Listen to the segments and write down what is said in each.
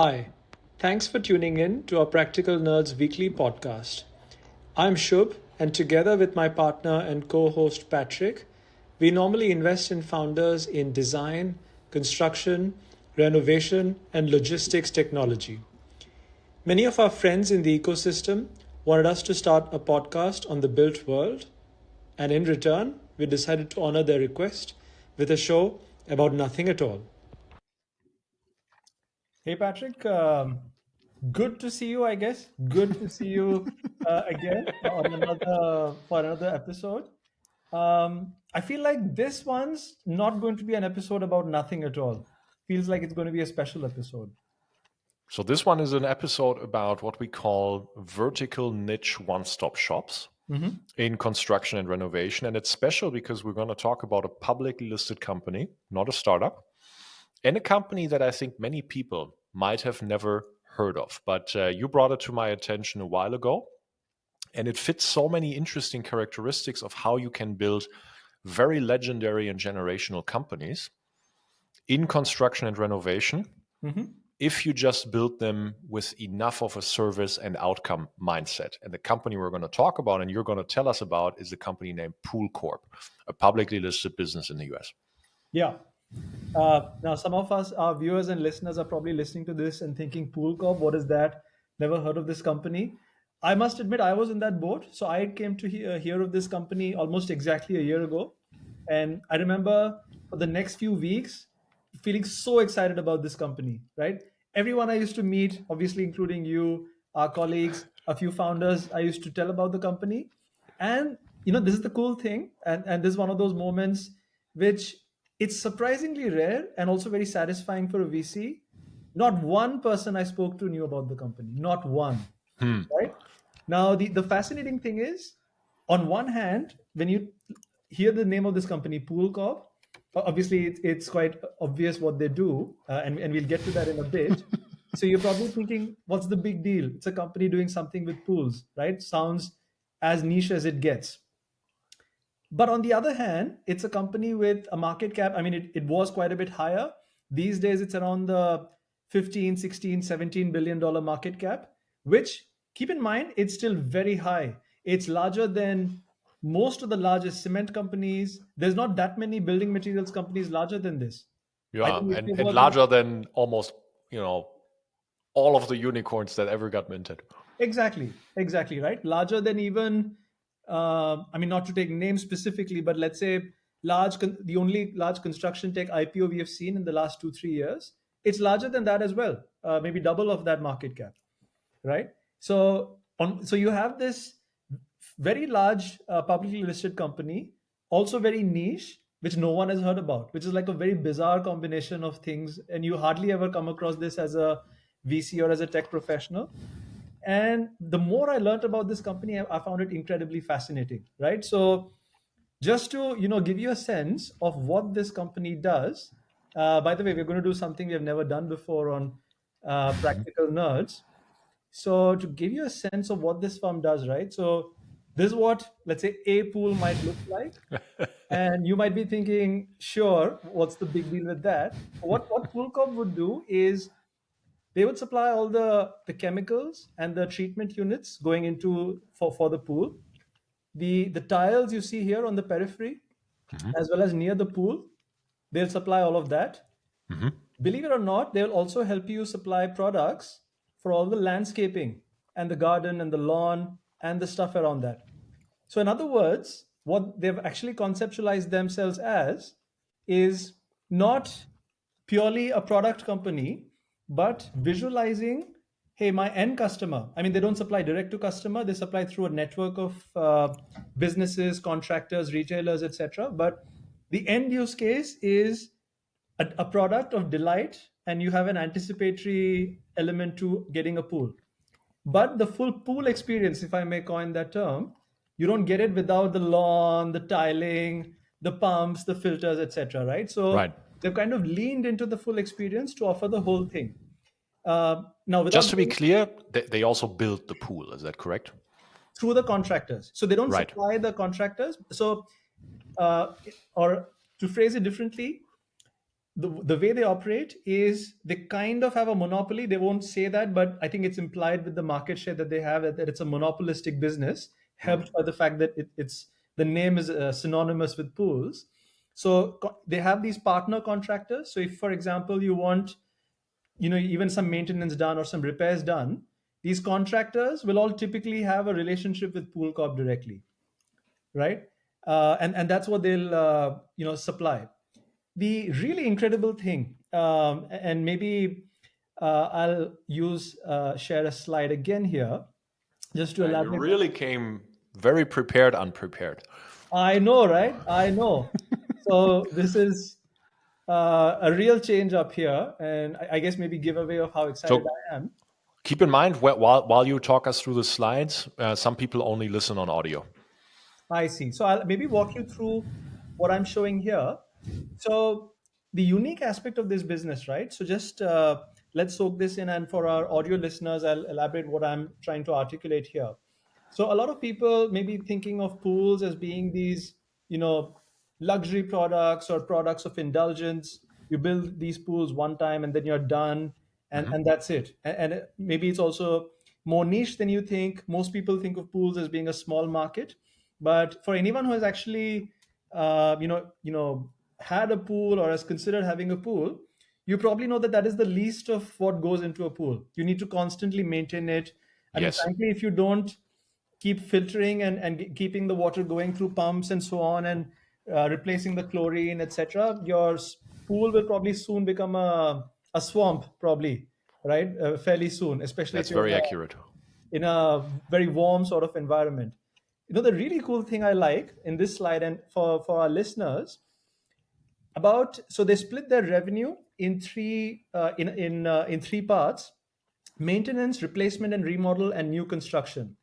Hi, thanks for tuning in to our Practical Nerds weekly podcast. I'm Shub, and together with my partner and co host Patrick, we normally invest in founders in design, construction, renovation, and logistics technology. Many of our friends in the ecosystem wanted us to start a podcast on the built world, and in return, we decided to honor their request with a show about nothing at all. Hey, Patrick. Good to see you, I guess. Good to see you again on another episode. I feel like this one's not going to be an episode about nothing at all. Feels like it's going to be a special episode. So this one is an episode about what we call vertical niche one-stop shops in construction and renovation. And it's special because we're going to talk about a publicly listed company, not a startup, and a company that I think many people might have never heard of. But you brought it to my attention a while ago, and it fits so many interesting characteristics of how you can build very legendary and generational companies in construction and renovation if you just build them with enough of a service and outcome mindset. And the company we're going to talk about and you're going to tell us about is a company named PoolCorp, a publicly listed business in the US. Yeah. Now, some of us, our viewers and listeners, are probably listening to this and thinking, PoolCorp, what is that? Never heard of this company. I must admit, I was in that boat. So I came to hear of this company almost exactly a year ago. And I remember for the next few weeks feeling so excited about this company, right? Everyone I used to meet, obviously, including you, our colleagues, a few founders, I used to tell about the company. And, this is the cool thing. And this is one of those moments which it's surprisingly rare and also very satisfying for a VC. Not one person I spoke to knew about the company, not one, right? Now, the fascinating thing is, on one hand, when you hear the name of this company, PoolCorp, obviously it's quite obvious what they do, and we'll get to that in a bit. So you're probably thinking, what's the big deal? It's a company doing something with pools, right? Sounds as niche as it gets. But on the other hand, it's a company with a market cap. I mean, it was quite a bit higher. These days, it's around the 15, 16, $17 billion market cap, which, keep in mind, it's still very high. It's larger than most of the largest cement companies. There's not that many building materials companies larger than this. I Yeah, think if and larger than almost, all of the unicorns that ever got minted. Exactly, right? Larger than even, I mean, not to take names specifically, but let's say the only large construction tech IPO we have seen in the last 2-3 years, it's larger than that as well, maybe double of that market cap, right? So you have this very large publicly listed company, also very niche, which no one has heard about, which is like a very bizarre combination of things, and you hardly ever come across this as a VC or as a tech professional. And the more I learned about this company, I found it incredibly fascinating, right? So just to give you a sense of what this company does. By the way, we're going to do something we have never done before on Practical Nerds. So to give you a sense of what this firm does, right? So this is what, let's say, a pool might look like. And you might be thinking, sure, what's the big deal with that? What PoolCorp would do is they would supply all the chemicals and the treatment units going into for the pool. The tiles you see here on the periphery, as well as near the pool, they'll supply all of that. Believe it or not, they'll also help you supply products for all the landscaping and the garden and the lawn and the stuff around that. So, in other words, what they've actually conceptualized themselves as is not purely a product company, but visualizing, hey, my end customer. I mean, they don't supply direct to customer; they supply through a network of businesses, contractors, retailers, etc. But the end use case is a product of delight, and you have an anticipatory element to getting a pool. But the full pool experience, if I may coin that term, you don't get it without the lawn, the tiling, the pumps, the filters, etc. Right? So Right. they've kind of leaned into the full experience to offer the whole thing. Now, Just without to be clear, they also build the pool. Is that correct? through the contractors, so they don't Right. supply the contractors. So, or to phrase it differently, the way they operate is they kind of have a monopoly. They won't say that, but I think it's implied with the market share that they have that it's a monopolistic business, helped by the fact that it's the name is synonymous with pools. So they have these partner contractors. So if, for example, you want, even some maintenance done or some repairs done, these contractors will all typically have a relationship with PoolCorp directly, right? And that's what they'll supply. The really incredible thing, and maybe I'll share a slide again here just to You elaborate. really came very prepared, unprepared. I know, right? I know. So this is a real change up here, and I guess maybe give away of how excited So I am. keep in mind while you talk us through the slides, some people only listen on audio. I see. So I'll maybe walk you through what I'm showing here. So the unique aspect of this business, right? So just let's soak this in, and for our audio listeners, I'll elaborate what I'm trying to articulate here. So a lot of people may be thinking of pools as being these, luxury products or products of indulgence. You build these pools one time and then you're done, and that's it. And maybe it's also more niche than you think. Most people think of pools as being a small market, but for anyone who has actually, had a pool or has considered having a pool, you probably know that that is the least of what goes into a pool. You need to constantly maintain it. I mean, Yes, frankly, if you don't keep filtering and keeping the water going through pumps and so on, and replacing the chlorine, etc., your pool will probably soon become a swamp, probably, right? Fairly soon, especially if that's you're very accurate. in a very warm sort of environment. The really cool thing I like in this slide, and for our listeners, so they split their revenue in three parts: maintenance, replacement and remodel, and new construction.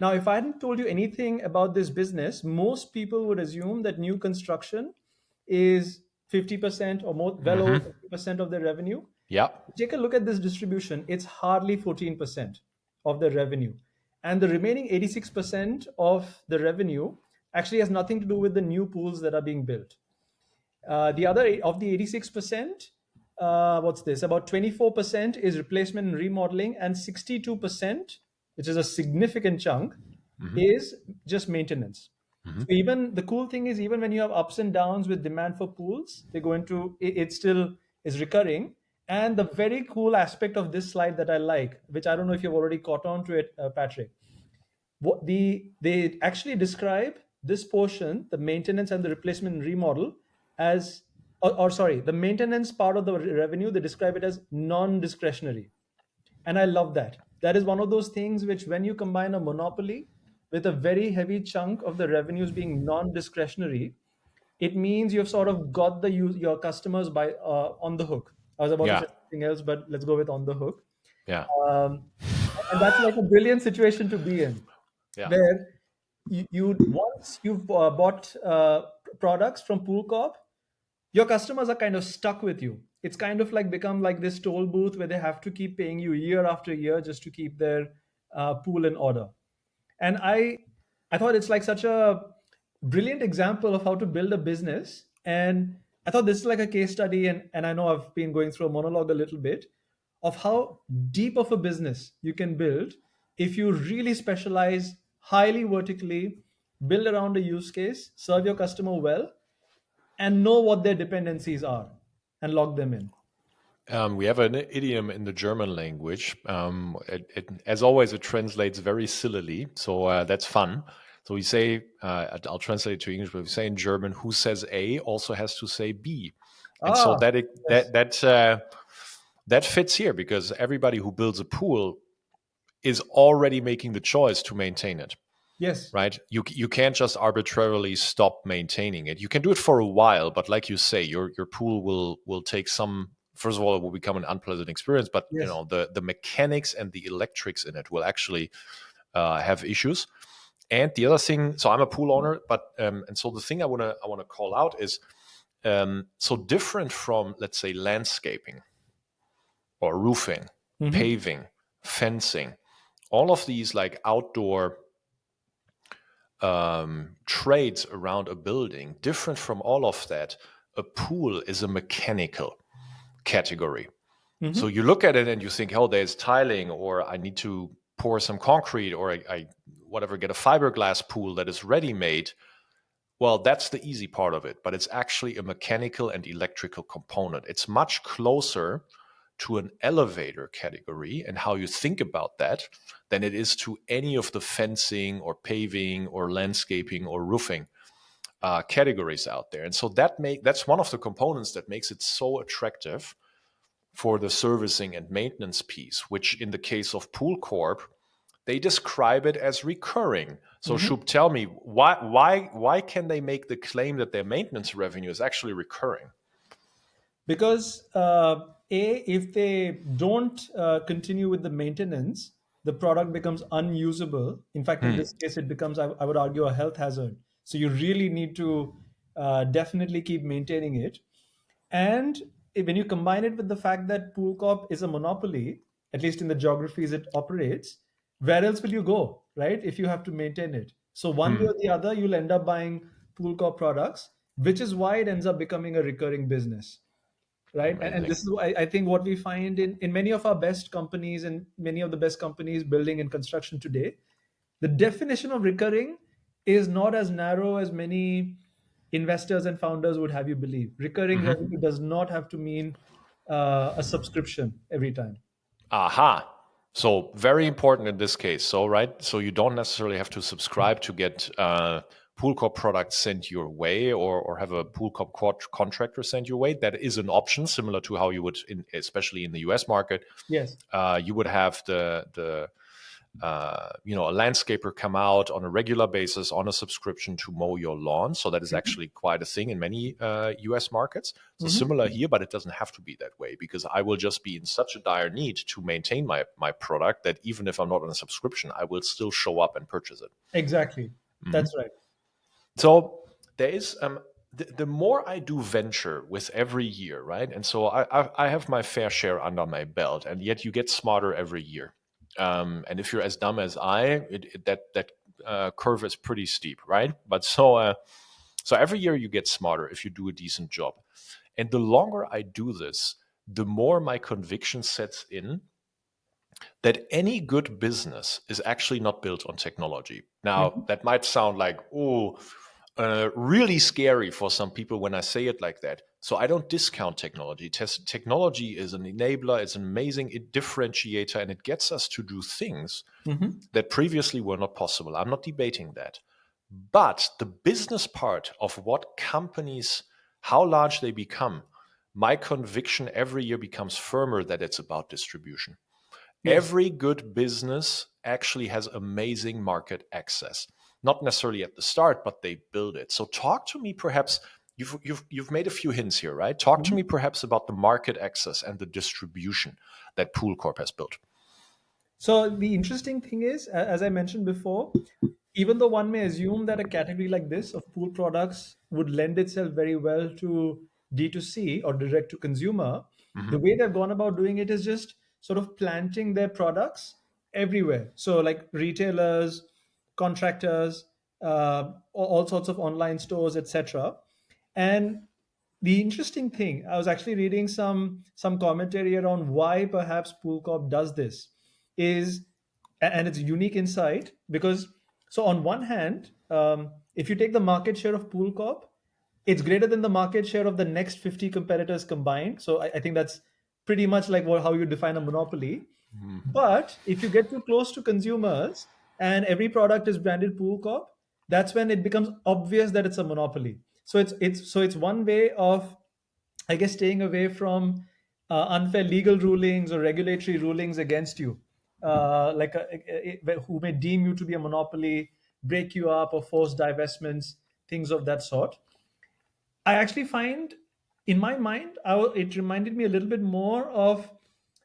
Now, if I hadn't told you anything about this business, most people would assume that new construction is 50% or more, well over 50% of their revenue. Yeah. Take a look at this distribution. It's hardly 14% of the revenue. And the remaining 86% of the revenue actually has nothing to do with the new pools that are being built. The other of the 86%, what's this? About 24% is replacement and remodeling, and 62%, which is a significant chunk, is just maintenance. So even the cool thing is, even when you have ups and downs with demand for pools, they go into it still is recurring. And the very cool aspect of this slide that I like, which I don't know if you've already caught on to it, Patrick, they actually describe this portion, the maintenance and the replacement and remodel, as or sorry, the maintenance part of the revenue, they describe it as non-discretionary. And I love that. That is one of those things which, when you combine a monopoly with a very heavy chunk of the revenues being non-discretionary, it means you've sort of got your customers by on the hook. I was about to say Yeah. something else, but let's go with on the hook. Yeah. um, and that's like a brilliant situation to be in, Yeah. where once you've bought products from PoolCorp, your customers are kind of stuck with you. It's kind of like become like this toll booth where they have to keep paying you year after year just to keep their pool in order. And I thought it's like such a brilliant example of how to build a business. And I thought this is like a case study, and I know I've been going through a monologue a little bit of how deep of a business you can build if you really specialize highly vertically, build around a use case, serve your customer well, and know what their dependencies are and log them in. We have an idiom in the German language. As always, it translates very sillily, so that's fun. So we say, I'll translate it to English, but we say in German, "Who says A also has to say B," and so Ah, yes, that fits here because everybody who builds a pool is already making the choice to maintain it. yes, Right? You can't just arbitrarily stop maintaining it. You can do it for a while, but like you say, your pool will take some. First of all, it will become an unpleasant experience, but yes. the mechanics and the electrics in it will actually have issues. And the other thing, so I'm a pool owner, but and so the thing I wanna call out is so different from, let's say, landscaping or roofing, Hmm. paving, fencing, all of these like outdoor trades around a building, different from all of that a pool is a mechanical category. So Mm-hmm. you look at it and you think, oh, there's tiling, or I need to pour some concrete, or I whatever, get a fiberglass pool that is ready made. Well, that's the easy part of it, but it's actually a mechanical and electrical component. It's much closer to an elevator category and how you think about that than it is to any of the fencing or paving or landscaping or roofing categories out there. And so that's one of the components that makes it so attractive for the servicing and maintenance piece, which in the case of PoolCorp, they describe it as recurring. So Mm-hmm. Shub, tell me, why can they make the claim that their maintenance revenue is actually recurring? Because if they don't continue with the maintenance, the product becomes unusable. In fact, in Hmm. this case, it becomes, I would argue, a health hazard. So you really need to definitely keep maintaining it. And when you combine it with the fact that PoolCorp is a monopoly, at least in the geographies it operates, where else will you go, right? If you have to maintain it. So one way Hmm. or the other, you'll end up buying PoolCorp products, which is why it ends up becoming a recurring business, right? And Amazing. this is I think what we find in many of our best companies and many of the best companies building and construction today. The definition of recurring is not as narrow as many investors and founders would have you believe. Recurring Hmm. revenue does not have to mean a subscription every time. Aha. So very important in this case. So right, so you don't necessarily have to subscribe to get PoolCorp products sent your way, or have a PoolCorp contractor sent your way. That is an option, similar to how you would, especially in the US market, Yes. you would have the a landscaper come out on a regular basis on a subscription to mow your lawn. So that is actually quite a thing in many US markets. So Hmm. similar here, but it doesn't have to be that way, because I will just be in such a dire need to maintain my product that even if I'm not on a subscription, I will still show up and purchase it. Exactly. That's right. So there is the more I do venture with every year, right? And so I have my fair share under my belt, and yet you get smarter every year. And if you're as dumb as that curve is pretty steep, right? But so every year you get smarter if you do a decent job. And the longer I do this, the more my conviction sets in that any good business is actually not built on technology. Now, Hmm. that might sound like, oh, really scary for some people when I say it like that. So I don't discount technology. Technology is an enabler, it's an amazing differentiator, and it gets us to do things Hmm. that previously were not possible. I'm not debating that. But the business part of what companies, how large they become, my conviction every year becomes firmer that it's about distribution. Yes. Every good business actually has amazing market access. Not necessarily at the start, but they build it. So talk to me perhaps. You've made a few hints here, right? Talk to me perhaps about the market access and the distribution that PoolCorp has built. So the interesting thing is, as I mentioned before, even though one may assume that a category like this of pool products would lend itself very well to D2C or direct to consumer, the Hmm. way they've gone about doing it is just sort of planting their products everywhere. So like retailers, contractors, all sorts of online stores, etc. And the interesting thing, I was actually reading some commentary around why perhaps PoolCorp does this, is, and it's unique insight because, so on one hand, if you take the market share of PoolCorp, it's greater than the market share of the next 50 competitors combined. So I think that's pretty much like how you define a monopoly. But if you get too close to consumers and every product is branded PoolCorp, that's when it becomes obvious that it's a monopoly. So it's one way of, I guess, staying away from unfair legal rulings or regulatory rulings against you, who may deem you to be a monopoly, break you up, or force divestments, things of that sort. I actually find, in my mind, it reminded me a little bit more of,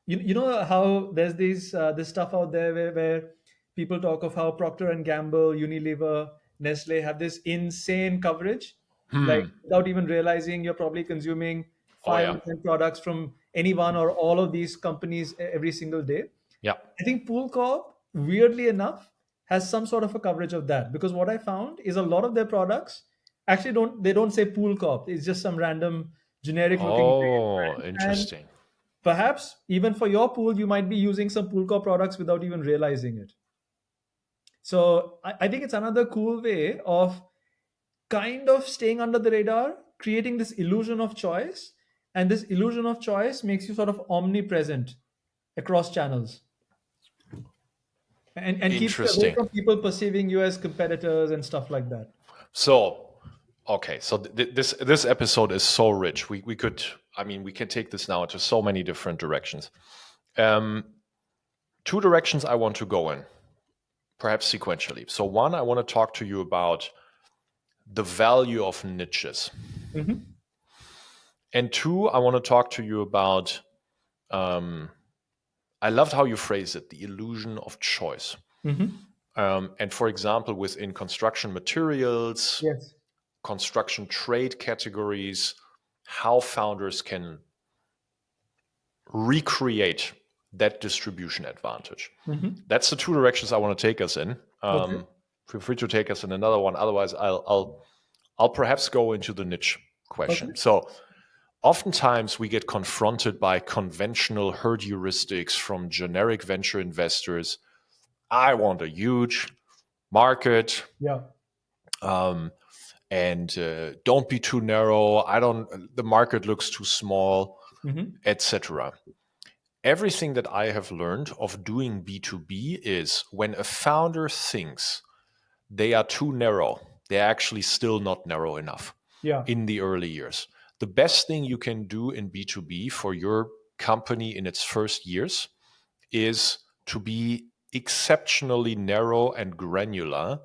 you know how there's this stuff out there where people talk of how Procter and Gamble, Unilever, Nestle have this insane coverage, like Hmm. without even realizing you're probably consuming Oh five yeah. or ten products from any one or all of these companies every single day. Yeah. I think PoolCorp, weirdly enough, has some sort of a coverage of that because what I found is a lot of their products Actually, don't say PoolCorp. It's just some random generic looking Oh, brand. And interesting. perhaps even for your pool, you might be using some PoolCorp products without even realizing it. So I think it's another cool way of kind of staying under the radar, creating this illusion of choice. And this illusion of choice makes you sort of omnipresent across channels, and keeps you away Interesting. from people perceiving you as competitors and stuff like that. So, okay, so this episode is so rich. We could, I mean, we can take this now into so many different directions. Um, Two directions I want to go in, perhaps sequentially. So one, I want to talk to you about the value of niches, Hmm. and two, I want to talk to you about. I loved how you phrase it, the illusion of choice. Hmm. And for example, within construction materials, Yes. construction trade categories, how founders can recreate that distribution advantage. Hmm. That's the two directions I want to take us in. Okay. Feel free to take us in another one. Otherwise, I'll perhaps go into the niche Okay. question. So, oftentimes we get confronted by conventional herd heuristics from generic venture investors. I want a huge market, Yeah. um, and don't be too narrow. I don't. The market looks too small, Hmm. etc. Everything that I have learned of doing B2B is when a founder thinks they are too narrow, they're actually still not narrow enough Yeah. in the early years. The best thing you can do in B2B for your company in its first years is to be exceptionally narrow and granular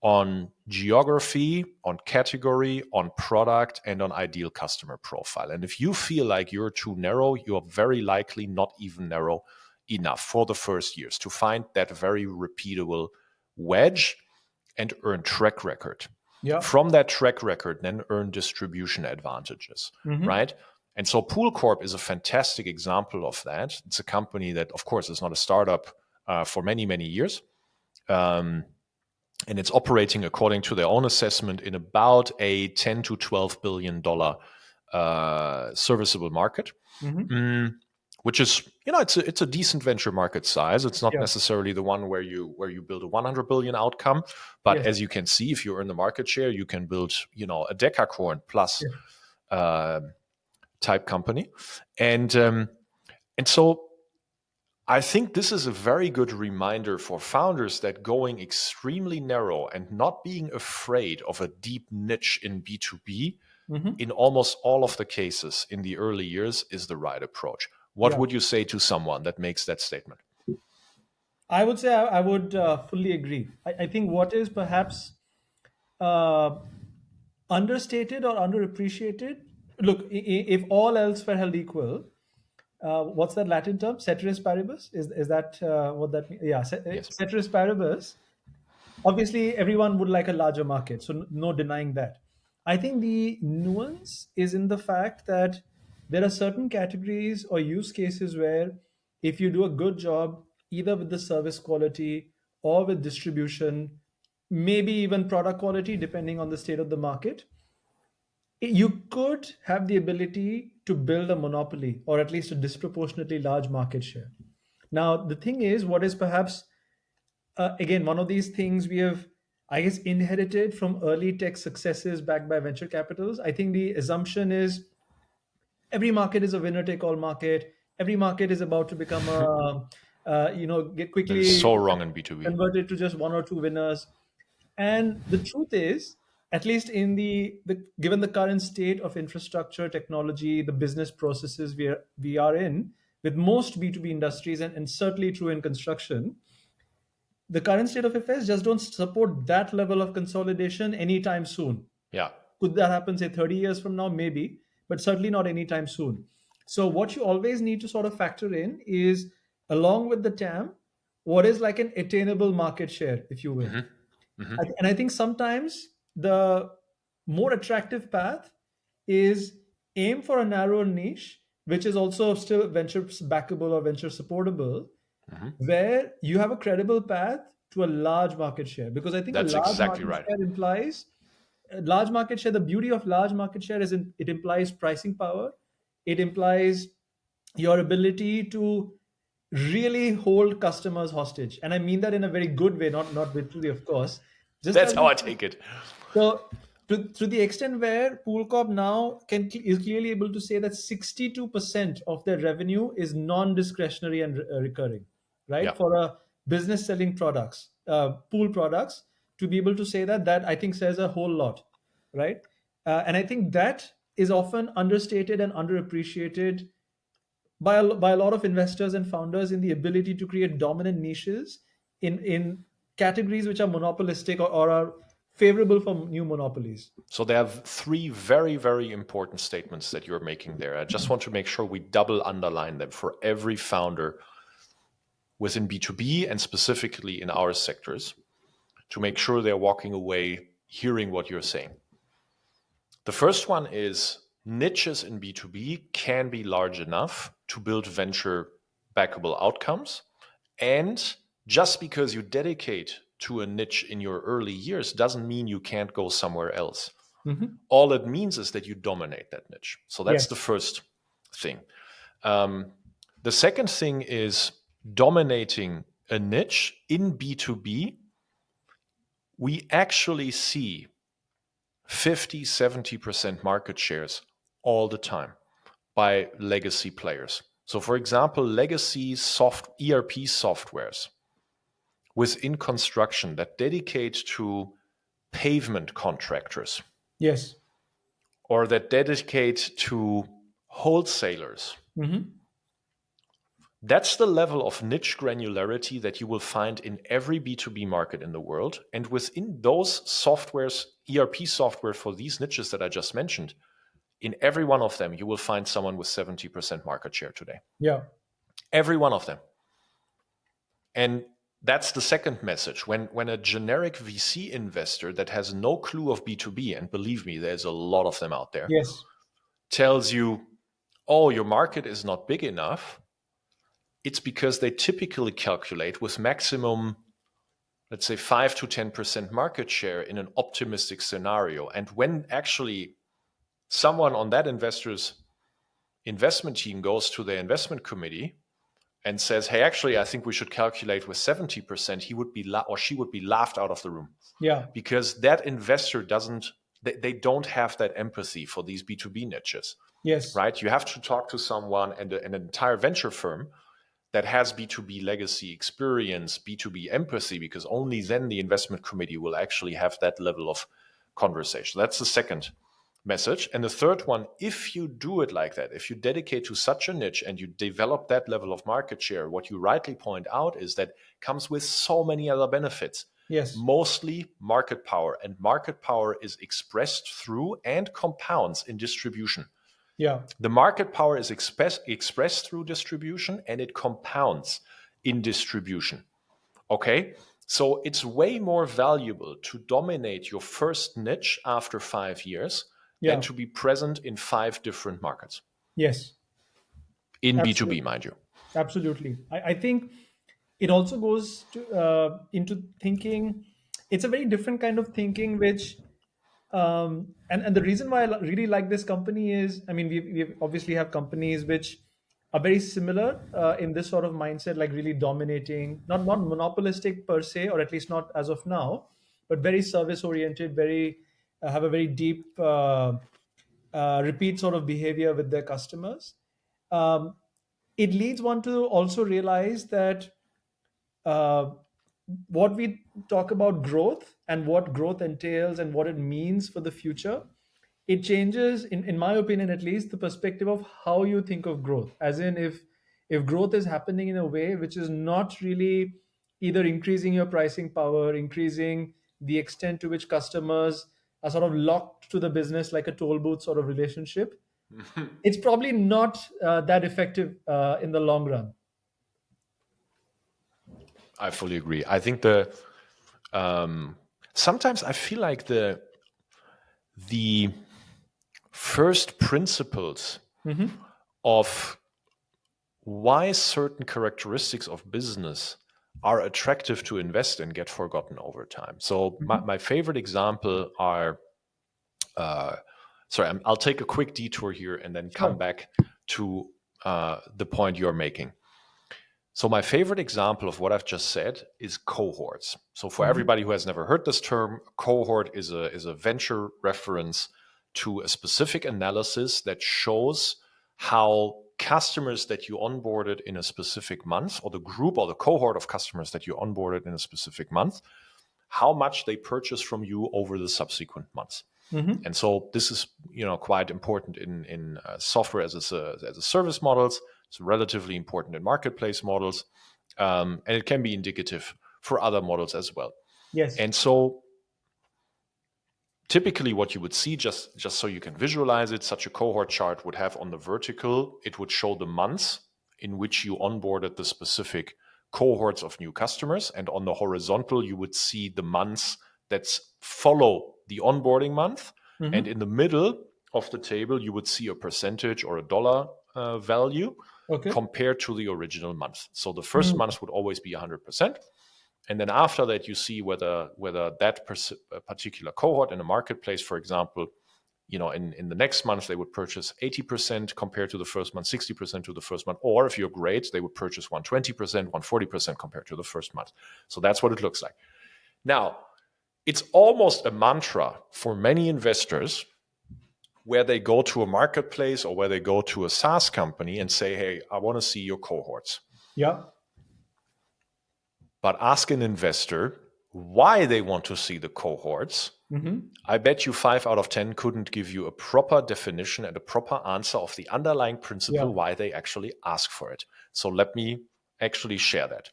on geography, on category, on product, and on ideal customer profile. And if you feel like you're too narrow, you're very likely not even narrow enough for the first years to find that very repeatable wedge and earn track record. Yeah. From that track record, then earn distribution advantages, Hmm. right? And so PoolCorp is a fantastic example of that. It's a company that, of course, is not a startup for many, many years. Um, and it's operating according to their own assessment in about a 10 to 12 billion dollar serviceable market, Hmm. mm, which is, it's a decent venture market size. It's not Yeah. necessarily the one where you build a 100 billion outcome, but Yes. as you can see, if you earn the market share, you can build a decacorn plus Yes. uh, type company, and so I think this is a very good reminder for founders that going extremely narrow and not being afraid of a deep niche in B2B Hmm. in almost all of the cases in the early years is the right approach. What Yeah. would you say to someone that makes that statement? I would say I would fully agree. I think what is perhaps uh, understated or underappreciated. Look, if all else were held equal, what's that Latin term? Ceteris paribus? Is that what that means? Yeah, Yes. ceteris paribus. Obviously, everyone would like a larger market, so no denying that. I think the nuance is in the fact that there are certain categories or use cases where if you do a good job, either with the service quality or with distribution, maybe even product quality, depending on the state of the market, you could have the ability to build a monopoly or at least a disproportionately large market share. Now, the thing is, what is perhaps, again, one of these things we have, I guess, inherited from early tech successes backed by venture capitals. I think the assumption is every market is a winner take all market. Every market is about to become a, get That is quickly so wrong in B2B. converted to just one or two winners. And the truth is, at least in the given the current state of infrastructure, technology, the business processes we are in, with most B2B industries, and certainly true in construction, the current state of affairs just don't support that level of consolidation anytime soon. Yeah. Could that happen, say, 30 years from now? Maybe, but certainly not anytime soon. So, what you always need to sort of factor in is, along with the TAM, what is like an attainable market share, if you will. And I think sometimes the more attractive path is aim for a narrower niche, which is also still venture backable or venture supportable, where you have a credible path to a large market share. Because I think a That's large exactly market right. share implies large market share, the beauty of large market share is it implies pricing power. It implies your ability to really hold customers hostage, and I mean that in a very good way, not literally, of course. Just That's as how I take it. so, to the extent where PoolCorp now is clearly able to say that 62% of their revenue is non-discretionary and recurring, Yeah. right? For a business selling products, pool products, to be able to say that I think says a whole lot, right? And I think that is often understated and underappreciated by a lot of investors and founders in the ability to create dominant niches in categories which are monopolistic or are favorable for new monopolies. So there are three very, very important statements that you're making there. I just want to make sure we double underline them for every founder within B2B and specifically in our sectors to make sure they're walking away hearing what you're saying. The first one is niches in B2B can be large enough to build venture backable outcomes. And just because you dedicate to a niche in your early years doesn't mean you can't go somewhere else. Mm-hmm. All it means is that you dominate that niche. So that's the Yes. first thing. The second thing is dominating a niche in B2B. We actually see 50, 70% market shares all the time by legacy players. So, for example, legacy ERP softwares within construction that dedicate to pavement contractors Yes. or that dedicate to wholesalers. Mm-hmm. That's the level of niche granularity that you will find in every B2B market in the world. And within those softwares, ERP software for these niches that I just mentioned, in every one of them, you will find someone with 70% market share today. Yeah. Every one of them. And that's the second message. When a generic VC investor that has no clue of B2B, and believe me, there's a lot of them out there, Yes. tells you, oh, your market is not big enough, it's because they typically calculate with maximum, let's say 5 to 10% market share in an optimistic scenario. And when actually someone on that investor's investment team goes to their investment committee and says, hey, actually, I think we should calculate with 70%, he would be or she would be laughed out of the room. Yeah. Because that investor they don't have that empathy for these B2B niches. Yes. Right? You have to talk to someone and an entire venture firm that has B2B legacy experience, B2B empathy, because only then the investment committee will actually have that level of conversation. That's the second message. And the third one, if you do it like that, if you dedicate to such a niche and you develop that level of market share, what you rightly point out is that comes with so many other benefits. Yes. Mostly market power, and market power is expressed through and compounds in distribution. Yeah. The market power is expressed through distribution and it compounds in distribution. Okay? So it's way more valuable to dominate your first niche after 5 years than to be present in 5 different markets. Yes. In Absolutely. B2B, mind you. Absolutely. I think it also goes into thinking. It's a very different kind of thinking, which and the reason why I really like this company is, I mean, we obviously have companies which are very similar in this sort of mindset, like really dominating, not monopolistic per se, or at least not as of now, but very service oriented, very have a very deep repeat sort of behavior with their customers. Um, it leads one to also realize that uh, what we talk about growth and what growth entails and what it means for the future, it changes, in my opinion at least, the perspective of how you think of growth. As in, if growth is happening in a way which is not really either increasing your pricing power, increasing the extent to which customers are sort of locked to the business like a toll booth sort of relationship, it's probably not that effective in the long run. I fully agree. I think sometimes I feel like the first principles Mm-hmm. of why certain characteristics of business are attractive to invest in get forgotten over time. So Mm-hmm. my favorite example are sorry, I'll take a quick detour here and then come Sure. back to the point you're making. So my favorite example of what I've just said is cohorts. So for everybody who has never heard this term, cohort is a venture reference to a specific analysis that shows how customers that you onboarded in a specific month, or the group or the cohort of customers that you onboarded in a specific month, how much they purchase from you over the subsequent months. And so this is, quite important in software as a service models. It's relatively important in marketplace models, and it can be indicative for other models as well. Yes. And so typically what you would see, just so you can visualize it, such a cohort chart would have on the vertical, it would show the months in which you onboarded the specific cohorts of new customers. And on the horizontal, you would see the months that follow the onboarding month. And in the middle of the table, you would see a percentage or a dollar value compared to the original month. So the first month would always be 100%. And then after that, you see whether that particular cohort in a marketplace, for example, in the next month, they would purchase 80% compared to the first month, 60% to the first month. Or if you're great, they would purchase 120%, 140% compared to the first month. So that's what it looks like. Now, it's almost a mantra for many investors where they go to a marketplace or where they go to a SaaS company and say, hey, I want to see your cohorts. Yeah. But ask an investor why they want to see the cohorts. I bet you 5 out of 10 couldn't give you a proper definition and a proper answer of the underlying principle why they actually ask for it. So let me actually share that.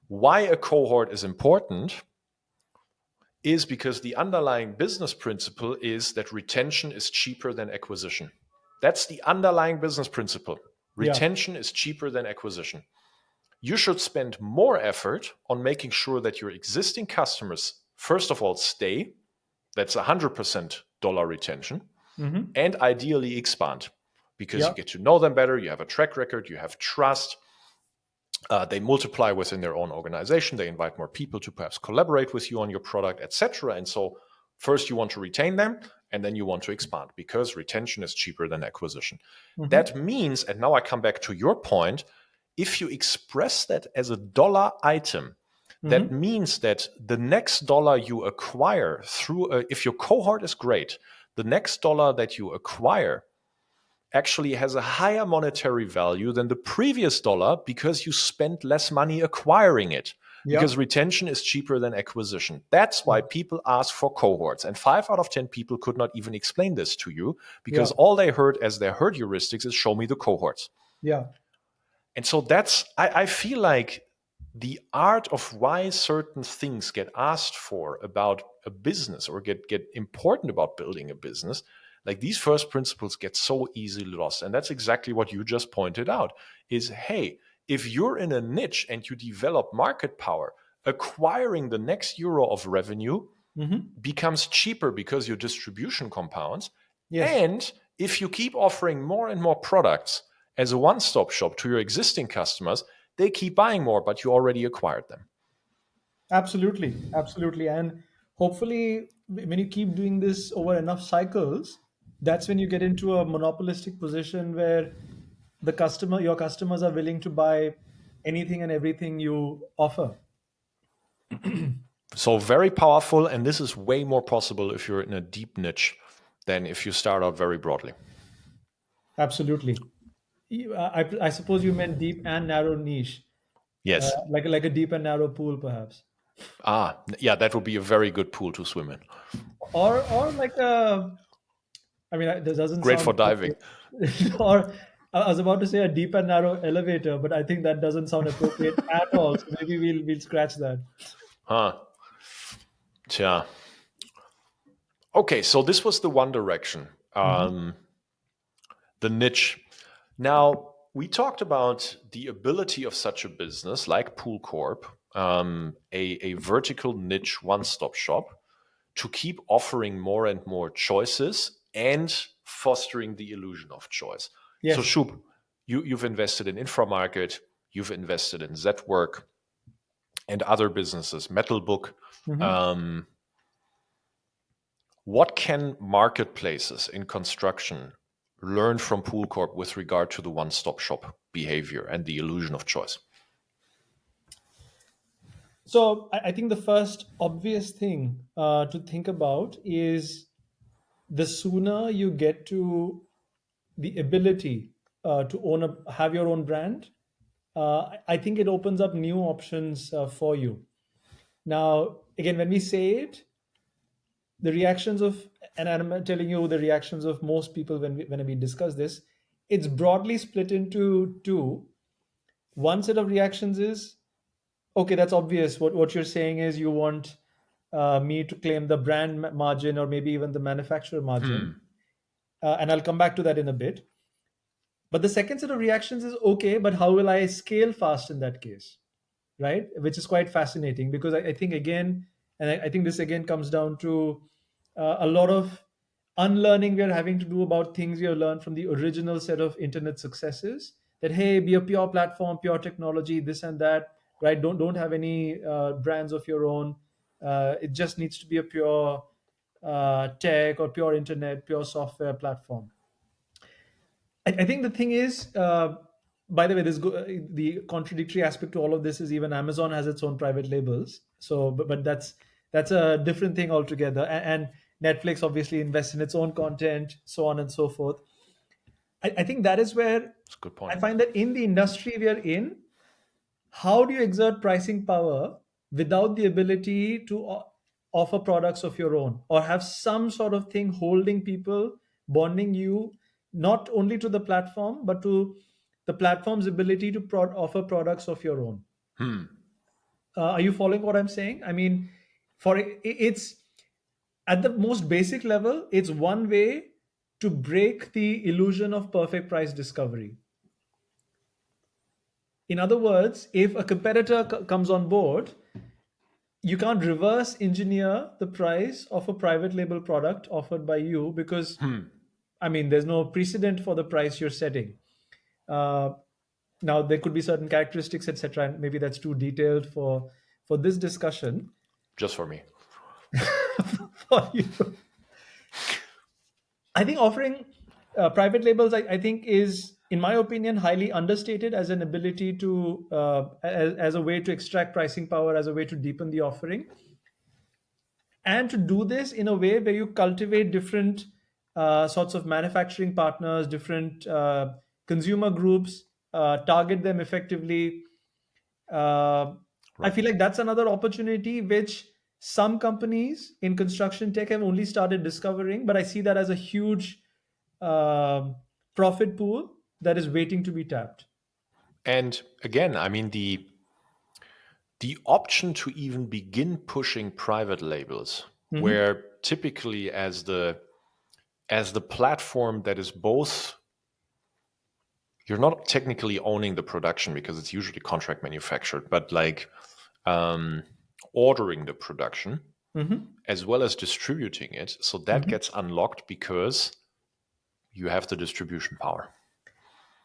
Why a cohort is important is because the underlying business principle is that retention is cheaper than acquisition. That's the underlying business principle. Retention is cheaper than acquisition. You should spend more effort on making sure that your existing customers, first of all, stay. That's 100% dollar retention, and ideally expand, because you get to know them better, you have a track record, you have trust. They multiply within their own organization. They invite more people to perhaps collaborate with you on your product, etc. And so first you want to retain them, and then you want to expand, because retention is cheaper than acquisition. That means, and now I come back to your point, if you express that as a dollar item, that means that the next dollar you acquire if your cohort is great, the next dollar that you acquire actually has a higher monetary value than the previous dollar, because you spent less money acquiring it, because retention is cheaper than acquisition. That's why people ask for cohorts. And 5 out of 10 people could not even explain this to you, because all they heard as their herd heuristics is show me the cohorts. And so I feel like the art of why certain things get asked for about a business or get important about building a business, like these first principles get so easily lost. And that's exactly what you just pointed out is, hey, if you're in a niche and you develop market power, acquiring the next euro of revenue becomes cheaper because your distribution compounds. And if you keep offering more and more products as a one-stop shop to your existing customers, they keep buying more, but you already acquired them. Absolutely. Absolutely. And hopefully, when you keep doing this over enough cycles, that's when you get into a monopolistic position where your customers are willing to buy anything and everything you offer. So very powerful. And this is way more possible if you're in a deep niche than if you start out very broadly. Absolutely. I suppose you meant deep and narrow niche, Yes. like a deep and narrow pool, perhaps, Yeah, that would be a very good pool to swim in. or like a. I mean, that doesn't Great sound for diving. appropriate. Or I was about to say a deep and narrow elevator, but I think that doesn't sound appropriate at all. So maybe we'll scratch that. Tja. Okay, so this was the one direction, the niche. Now, we talked about the ability of such a business like PoolCorp, a vertical niche one-stop shop, to keep offering more and more choices and fostering the illusion of choice. So, Yes. Shub, you've invested in Inframarket, you've invested in Zwork and other businesses, Metalbook. What can marketplaces in construction learn from PoolCorp with regard to the one-stop shop behavior and the illusion of choice? So I think the first obvious thing to think about is the sooner you get to the ability to have your own brand, I think it opens up new options for you. Now, again, when we say it, the reactions of, and I'm telling you the reactions of most people when we discuss this, it's broadly split into two. One set of reactions is, okay, that's obvious. What you're saying is you want me to claim the brand margin or maybe even the manufacturer margin. And I'll come back to that in a bit. But the second set of reactions is, okay, but how will I scale fast in that case? Right? Which is quite fascinating because I think, again, and I think this again comes down to a lot of unlearning we are having to do about things we have learned from the original set of internet successes. That, hey, be a pure platform, pure technology, this and that, right? Don't have any brands of your own. It just needs to be a pure tech or pure internet, pure software platform. I think the thing is, by the way, the contradictory aspect to all of this is even Amazon has its own private labels. So, but that's a different thing altogether. And Netflix obviously invests in its own content, so on and so forth. I think that is where That's a good I point. find that in the industry we are in, how do you exert pricing power without the ability to offer products of your own or have some sort of thing holding people, bonding you not only to the platform but to the platform's ability to offer products of your own? Are you following what I'm saying? I mean, it's at the most basic level, it's one way to break the illusion of perfect price discovery. In other words, if a competitor comes on board, you can't reverse engineer the price of a private label product offered by you because, I mean, there's no precedent for the price you're setting. Uh, Now, there could be certain characteristics, etc., and maybe that's too detailed for this discussion. Just for me. For you, I think offering private labels, I think, is, in my opinion, highly understated as an ability to, as a way to extract pricing power, as a way to deepen the offering, and to do this in a way where you cultivate different sorts of manufacturing partners, different consumer groups, target them effectively. I Right. feel like that's another opportunity which some companies in construction tech have only started discovering, but I see that as a huge um profit pool that is waiting to be tapped. And again, I mean, the option to even begin pushing private labels, Hmm. where typically as the platform that is both, you're not technically owning the production because it's usually contract manufactured, but like um, ordering the production Hmm. as well as distributing it. So that Hmm. gets unlocked because you have the distribution power.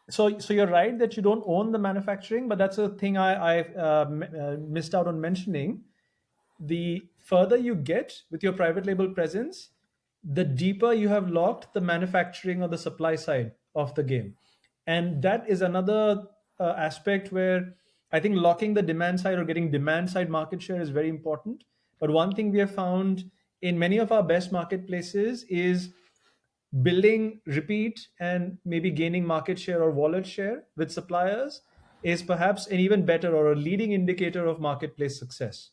So you're right that you don't own the manufacturing, but that's a thing I missed out on mentioning. The further you get with your private label presence, the deeper you have locked the manufacturing or the supply side of the game. And that is another aspect where I think locking the demand side or getting demand side market share is very important. But one thing we have found in many of our best marketplaces is building repeat and maybe gaining market share or wallet share with suppliers is perhaps an even better or a leading indicator of marketplace success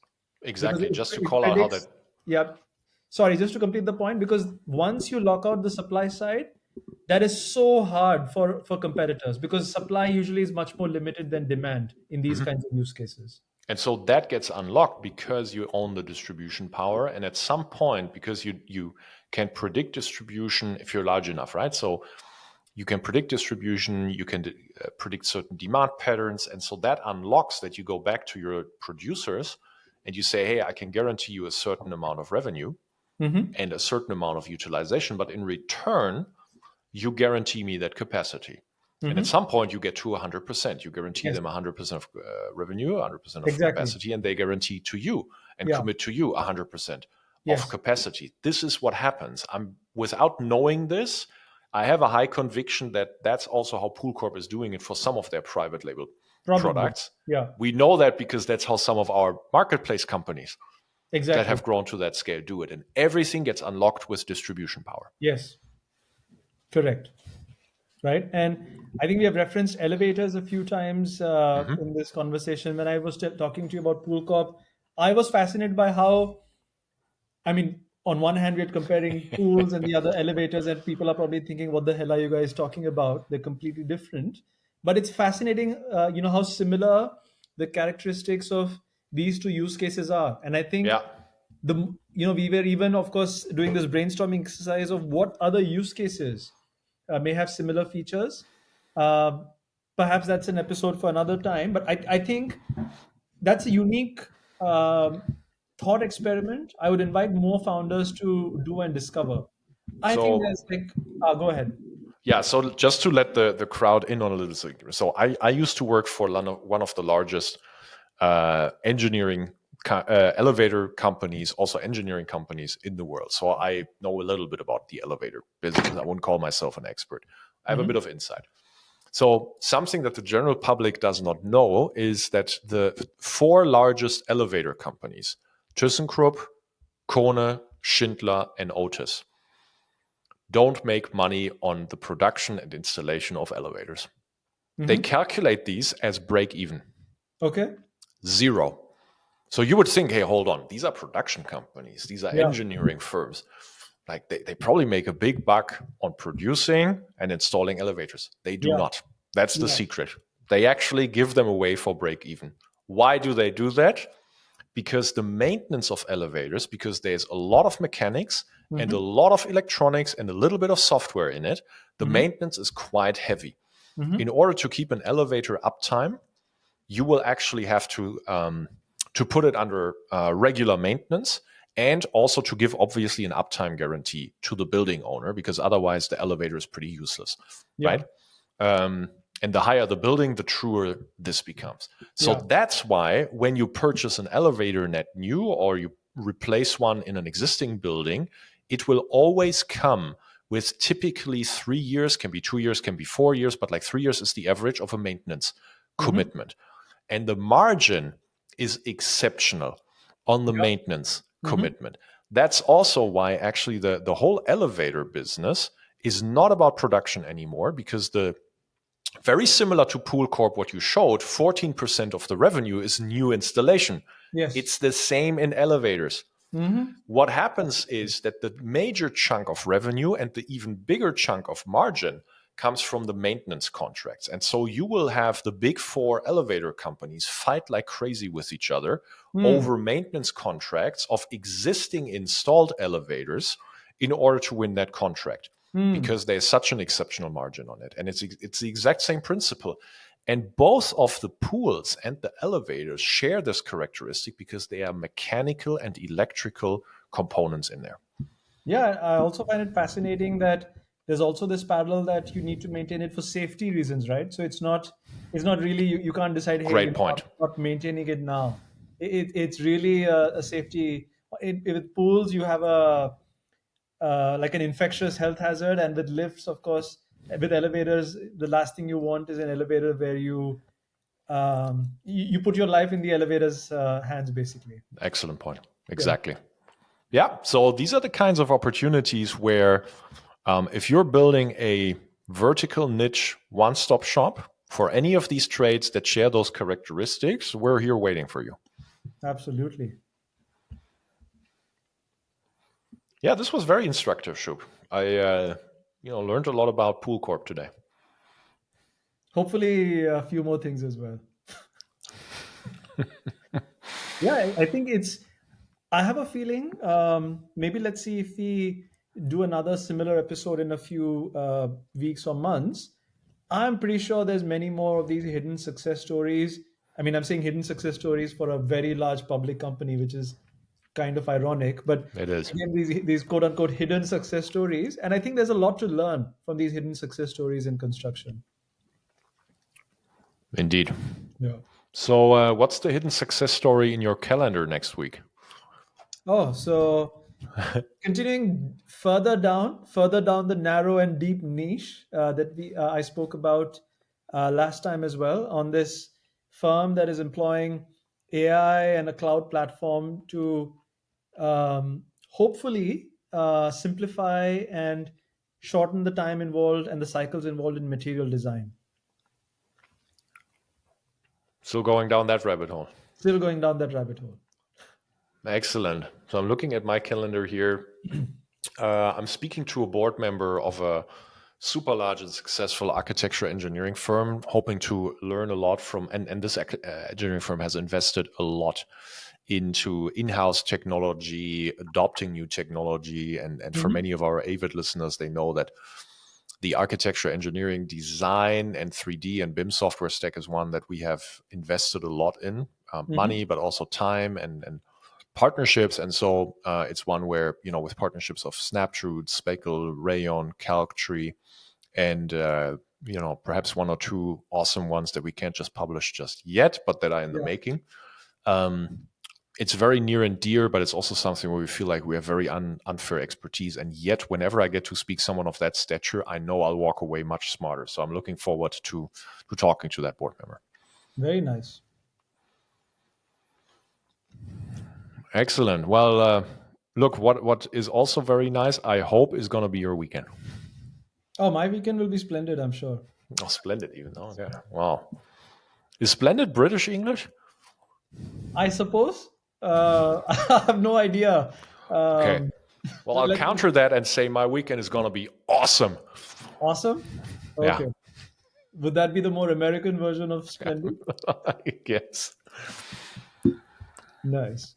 because Exactly. Just to it call out how predicts. that. Yeah, sorry, just to complete the point, because once you lock out the supply side, that is so hard for competitors because supply usually is much more limited than demand in these Mhm. kinds of use cases. And so that gets unlocked because you own the distribution power. And at some point, because you can predict distribution if you're large enough, right? So you can predict distribution, you can predict certain demand patterns. And so that unlocks that you go back to your producers and you say, hey, I can guarantee you a certain amount of revenue Hmm. and a certain amount of utilization. But in return, you guarantee me that capacity. And at Hmm. some point, you get to 100%. You guarantee Yes, them 100% of revenue, 100% of exactly. capacity, and they guarantee to you and Yeah. commit to you 100% Yes. capacity. This is what happens. Without knowing this, I have a high conviction that that's also how PoolCorp is doing it for some of their private label Probably. products. Yeah. We know that because that's how some of our marketplace companies that Exactly. have grown to that scale do it. And everything gets unlocked with distribution power. Yes. Correct. Right. And I think we have referenced elevators a few times in this conversation. When I was talking to you about PoolCorp, I was fascinated by how, I mean, on one hand, we're comparing pools and the other elevators, and people are probably thinking, what the hell are you guys talking about? They're completely different. But it's fascinating, how similar the characteristics of these two use cases are. And I think Yeah. we were even, of course, doing this brainstorming exercise of what other use cases may have similar features. Uh, Perhaps that's an episode for another time. But I think that's a unique thought experiment. I would invite more founders to do and discover. I think So there's like, go ahead. yeah, so just to let the crowd in on a little thing. So I used to work for one of the largest engineering elevator companies, also engineering companies in the world. So I know a little bit about the elevator business. I wouldn't call myself an expert. I have a bit Hmm. of insight. So something that the general public does not know is that the four largest elevator companies, ThyssenKrupp, Kone, Schindler, and Otis, don't make money on the production and installation of elevators. They Hmm. calculate these as break even, Okay. zero. So you would think, hey, hold on, these are production companies, these are Yeah. engineering firms. Like they probably make a big buck on producing and installing elevators. They do Yeah. not. That's the Yeah. secret. They actually give them away for break even. Why do they do that? Because the maintenance of elevators, because there's a lot of mechanics and a Hmm. lot of electronics and a little bit of software in it, the Hmm. maintenance is quite heavy. In Hmm. order to keep an elevator uptime, you will actually have to put it under regular maintenance and also to give obviously an uptime guarantee to the building owner because otherwise the elevator is pretty useless, Yeah. right? Um, and the higher the building, the truer this becomes. So Yeah. that's why when you purchase an elevator net new or you replace one in an existing building, it will always come with typically 3 years, can be 2 years, can be 4 years, but like 3 years is the average of a maintenance Hmm. commitment. And the margin is exceptional on the Yeah. maintenance Hmm. commitment. That's also why actually the whole elevator business is not about production anymore because the very similar to PoolCorp, what you showed, 14% of the revenue is new installation. Yes. It's the same in elevators. Hmm. What happens is that the major chunk of revenue and the even bigger chunk of margin comes from the maintenance contracts. And so you will have the big four elevator companies fight like crazy with each other Hmm. over maintenance contracts of existing installed elevators in order to win that contract Hmm. because there's such an exceptional margin on it. And it's the exact same principle. And both of the pools and the elevators share this characteristic because they are mechanical and electrical components in there. Yeah, I also find it fascinating that there's also this parallel that you need to maintain it for safety reasons, right? So it's not really you can't decide, hey, Great I'm point. not maintaining it now. It's really a safety. With pools, you have a like an infectious health hazard, and with lifts, of course, with elevators, the last thing you want is an elevator where you put your life in the elevator's hands, basically. Excellent point. Yeah, Exactly. Yeah. So these are the kinds of opportunities where if you're building a vertical niche one stop shop for any of these trades that share those characteristics, we're here waiting for you. absolutely. Yeah, this was very instructive, Shub. I learned a lot about PoolCorp today. Hopefully, a few more things as well. Yeah, I think it's. I have a feeling. Maybe let's see if we do another similar episode in a few weeks or months. I'm pretty sure there's many more of these hidden success stories. I mean, I'm saying hidden success stories for a very large public company, which is kind of ironic. But It is. again, these quote unquote hidden success stories, and I think there's a lot to learn from these hidden success stories in construction. Indeed. Yeah. So, what's the hidden success story in your calendar next week? Oh, so Continuing further down the narrow and deep niche that we I spoke about last time as well, on this firm that is employing AI and a cloud platform to hopefully simplify and shorten the time involved and the cycles involved in material design. Still going down that rabbit hole. Still going down that rabbit hole. Excellent. So I'm looking at my calendar here. I'm speaking to a board member of a super large and successful architecture engineering firm, hoping to learn a lot from, and this engineering firm has invested a lot into in-house technology, adopting new technology. And for Mhm. many of our avid listeners, they know that the architecture, engineering, design, and 3D and BIM software stack is one that we have invested a lot in, Mhm. money, but also time and partnerships. And so it's one where, with partnerships of Snaptrude, Speckle, Rayon, Calctree, and perhaps one or two awesome ones that we can't just publish just yet, but that are in the Yeah. making. It's very near and dear, but it's also something where we feel like we have very unfair expertise. And yet, whenever I get to speak someone of that stature, I know I'll walk away much smarter. So I'm looking forward to talking to that board member. Very nice. Excellent. Well, look, what is also very nice, I hope, is going to be your weekend. Oh, my weekend will be splendid, I'm sure. Oh, splendid, even. Oh, okay. Wow. Is splendid British English? I suppose. I have no idea. Okay. Um, Well, I'll let counter that and say my weekend is going to be awesome. Awesome. Yeah. Okay. Would that be the more American version of splendid? I guess. Nice.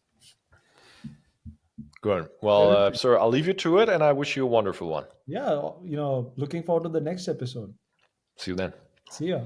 Good. Well, Terrific. sir, I'll leave you to it, and I wish you a wonderful one. Yeah, looking forward to the next episode. See you then. See ya.